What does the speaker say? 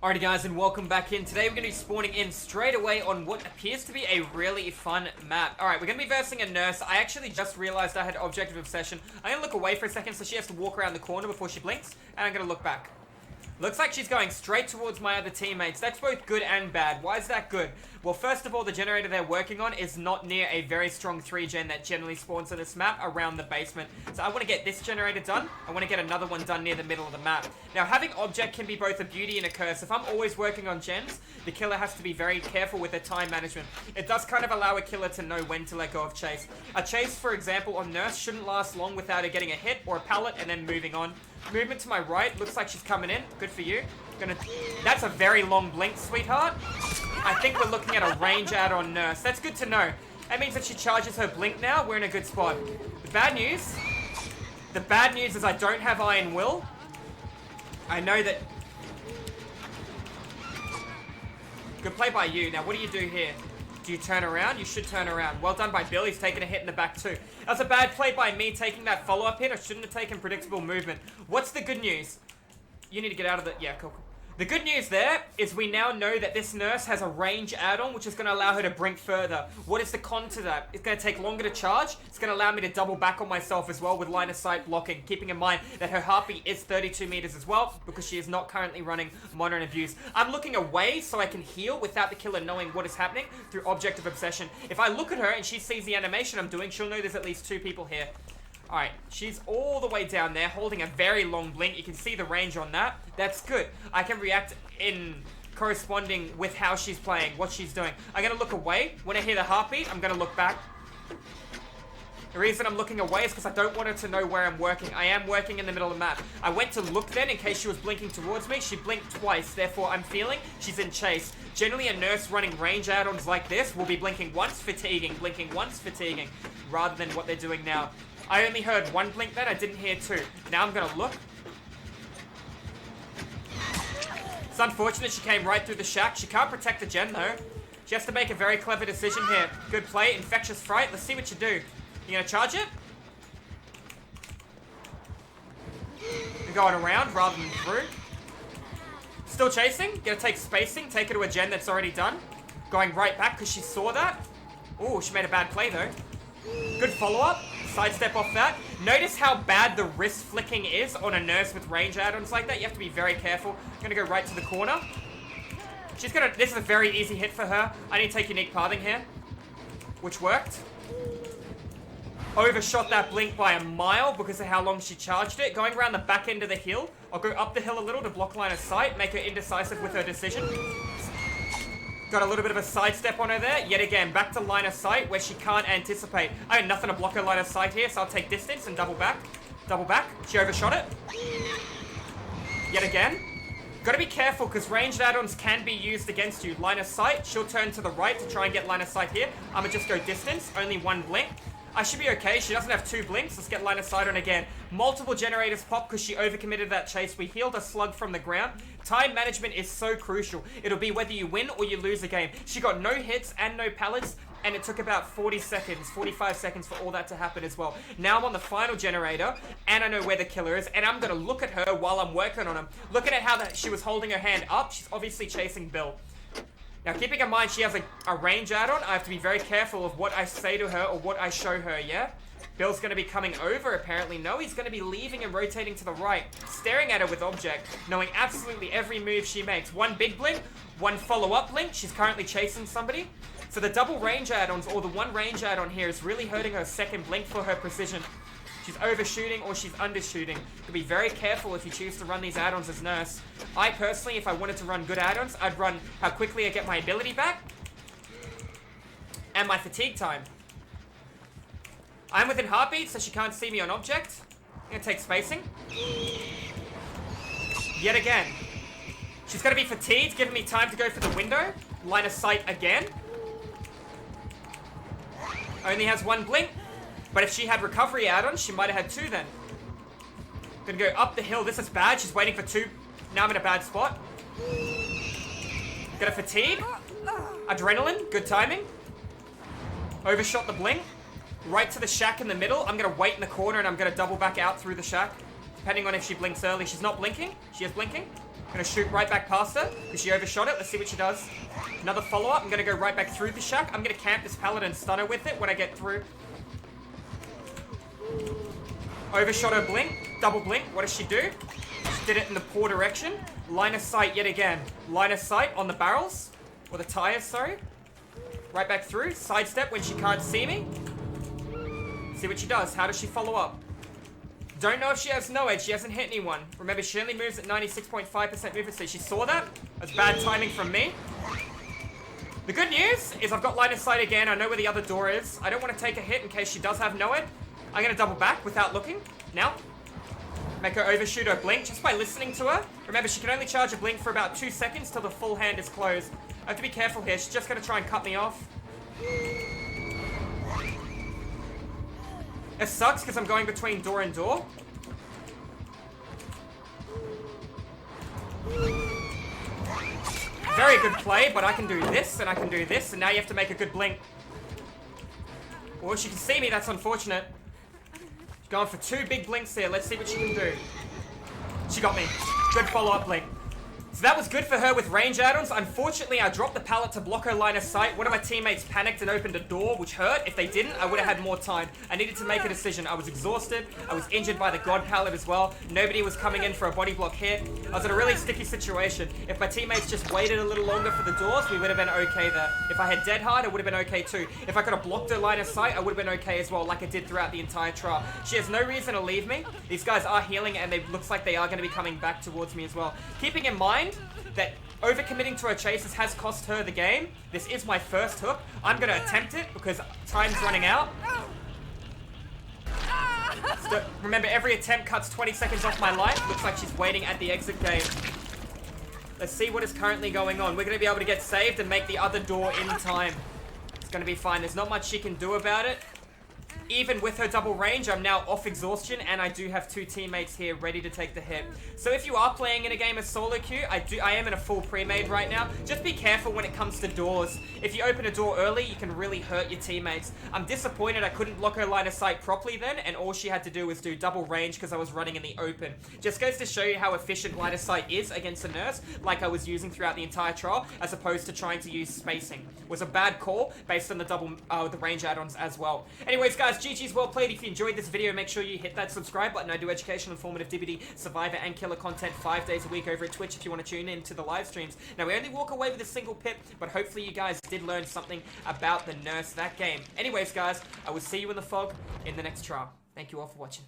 Alrighty guys, and welcome back in. Today we're going to be spawning in straight away on what appears to be a really fun map. Alright, we're going to be versing a nurse. I actually just realized I had Objective Obsession. I'm going to look away for a second so she has to walk around the corner before she blinks, and I'm going to look back. Looks like she's going straight towards my other teammates. That's both good and bad. Why is that good? Well, first of all, the generator they're working on is not near a very strong 3-gen that generally spawns on this map around the basement. So I want to get this generator done. I want to get another one done near the middle of the map. Now, having object can be both a beauty and a curse. If I'm always working on gens, the killer has to be very careful with their time management. It does kind of allow a killer to know when to let go of chase. A chase, for example, on nurse shouldn't last long without her getting a hit or a pallet and then moving on. Movement to my right. Looks like she's coming in. Good for you. That's a very long blink, sweetheart. I think we're looking at a range add-on nurse. That's good to know. That means that she charges her blink now. We're in a good spot. The bad news is I don't have Iron Will. I know that... Good play by you. Now, what do you do here? Do you turn around? You should turn around. Well done by Bill. He's taking a hit in the back too. That was a bad play by me taking that follow-up hit. I shouldn't have taken predictable movement. What's the good news? You need to get out of the... Yeah, cool. The good news there is we now know that this nurse has a range add-on, which is going to allow her to brink further. What is the con to that? It's going to take longer to charge. It's going to allow me to double back on myself as well with line of sight blocking, keeping in mind that her heartbeat is 32 meters as well, because she is not currently running Modern Abuse. I'm looking away so I can heal without the killer knowing what is happening through Objective Obsession. If I look at her and she sees the animation I'm doing, she'll know there's at least 2 people here. Alright, she's all the way down there, holding a very long blink. You can see the range on that. That's good. I can react in corresponding with how she's playing, what she's doing. I'm going to look away. When I hear the heartbeat, I'm going to look back. The reason I'm looking away is because I don't want her to know where I'm working. I am working in the middle of the map. I went to look then in case she was blinking towards me. She blinked twice. Therefore, I'm feeling she's in chase. Generally, a nurse running range add-ons like this will be blinking once, fatiguing, blinking once, fatiguing, rather than what they're doing now. I only heard 1 blink then, I didn't hear 2. Now I'm gonna look. It's unfortunate she came right through the shack. She can't protect the gen though. She has to make a very clever decision here. Good play, Infectious Fright. Let's see what you do. You gonna charge it? You're going around rather than through. Still chasing. Gonna take spacing, take her to a gen that's already done. Going right back because she saw that. Oh, she made a bad play though. Good follow-up. Sidestep off that. Notice how bad the wrist flicking is on a nurse with range add-ons like that. You have to be very careful. I'm gonna go right to the corner. She's gonna... This is a very easy hit for her. I need to take unique pathing here. Which worked. Overshot that blink by a mile because of how long she charged it. Going around the back end of the hill. I'll go up the hill a little to block line of sight. Make her indecisive with her decision. Got a little bit of a sidestep on her there. Yet again, back to line of sight where she can't anticipate. I have nothing to block her line of sight here, so I'll take distance and double back. Double back. She overshot it. Yet again. Got to be careful because ranged add-ons can be used against you. Line of sight. She'll turn to the right to try and get line of sight here. I'm going to just go distance. Only 1 blink. I should be okay. She doesn't have 2 blinks. Let's get line of sight on again. Multiple generators pop because she overcommitted that chase. We healed a slug from the ground. Time management is so crucial. It'll be whether you win or you lose a game. She got no hits and no pallets, and it took about 40 seconds, 45 seconds for all that to happen as well. Now I'm on the final generator, and I know where the killer is, and I'm going to look at her while I'm working on him. Looking at how she was holding her hand up, she's obviously chasing Bill. Now, keeping in mind she has a range add-on, I have to be very careful of what I say to her or what I show her, yeah? Bill's going to be coming over, apparently. No, he's going to be leaving and rotating to the right, staring at her with object, knowing absolutely every move she makes. 1 big blink, 1 follow-up blink. She's currently chasing somebody. So the double range add-ons, or the 1 range add-on here, is really hurting her second blink for her precision. She's overshooting or she's undershooting. You'll be very careful if you choose to run these add-ons as nurse. I personally, if I wanted to run good add-ons, I'd run how quickly I get my ability back and my fatigue time. I'm within heartbeat, so she can't see me on object. I'm gonna take spacing. Yet again. She's gonna be fatigued, giving me time to go for the window. Line of sight again. Only has 1 blink. But if she had recovery add-ons, she might have had 2 then. Gonna go up the hill. This is bad. She's waiting for 2. Now I'm in a bad spot. Gonna fatigue. Adrenaline. Good timing. Overshot the blink. Right to the shack in the middle. I'm gonna wait in the corner and I'm gonna double back out through the shack. Depending on if she blinks early. She's not blinking. She is blinking. Gonna shoot right back past her, because she overshot it. Let's see what she does. Another follow-up. I'm gonna go right back through the shack. I'm gonna camp this pallet and stun her with it when I get through. Overshot her blink. Double blink. What does she do? She did it in the poor direction. Line of sight yet again. Line of sight on the barrels. Or the tires, sorry. Right back through. Sidestep when she can't see me. See what she does. How does she follow up? Don't know if she has no edge. She hasn't hit anyone. Remember, she only moves at 96.5% movement speed. She saw that. That's bad timing from me. The good news is I've got line of sight again. I know where the other door is. I don't want to take a hit in case she does have no ed. I'm going to double back without looking. Now. Make her overshoot her blink just by listening to her. Remember, she can only charge a blink for about 2 seconds till the full hand is closed. I have to be careful here. She's just going to try and cut me off. It sucks because I'm going between door and door. Very good play, but I can do this and I can do this, and now you have to make a good blink. Well, she can see me, that's unfortunate. She's going for 2 big blinks here. Let's see what she can do. She got me. Good follow-up blink. So that was good for her with range add-ons. Unfortunately, I dropped the pallet to block her line of sight. One of my teammates panicked and opened a door, which hurt. If they didn't, I would have had more time. I needed to make a decision. I was exhausted. I was injured by the God pallet as well. Nobody was coming in for a body block hit. I was in a really sticky situation. If my teammates just waited a little longer for the doors, we would have been okay there. If I had dead hard, it would have been okay too. If I could have blocked her line of sight, I would have been okay as well, like I did throughout the entire trial. She has no reason to leave me. These guys are healing, and it looks like they are going to be coming back towards me as well. Keeping in mind that overcommitting to her chases has cost her the game. This is my first hook. I'm going to attempt it because time's running out. So, remember, every attempt cuts 20 seconds off my life. Looks like she's waiting at the exit gate. Let's see what is currently going on. We're going to be able to get saved and make the other door in time. It's going to be fine. There's not much she can do about it. Even with her double range, I'm now off exhaustion, and I do have 2 teammates here ready to take the hit. So if you are playing in a game of solo queue, I am in a full pre-made right now. Just be careful when it comes to doors. If you open a door early, you can really hurt your teammates. I'm disappointed I couldn't block her line of sight properly then, and all she had to do was do double range because I was running in the open. Just goes to show you how efficient line of sight is against a nurse, like I was using throughout the entire trial, as opposed to trying to use spacing. It was a bad call based on the range add-ons as well. Anyways, guys, GG's well played. If you enjoyed this video, make sure you hit that subscribe button. I do educational, informative, DBD, survivor, and killer content 5 days a week over at Twitch if you want to tune in to the live streams. Now, we only walk away with a single pip, but hopefully you guys did learn something about the nurse that game. Anyways, guys, I will see you in the fog in the next trial. Thank you all for watching.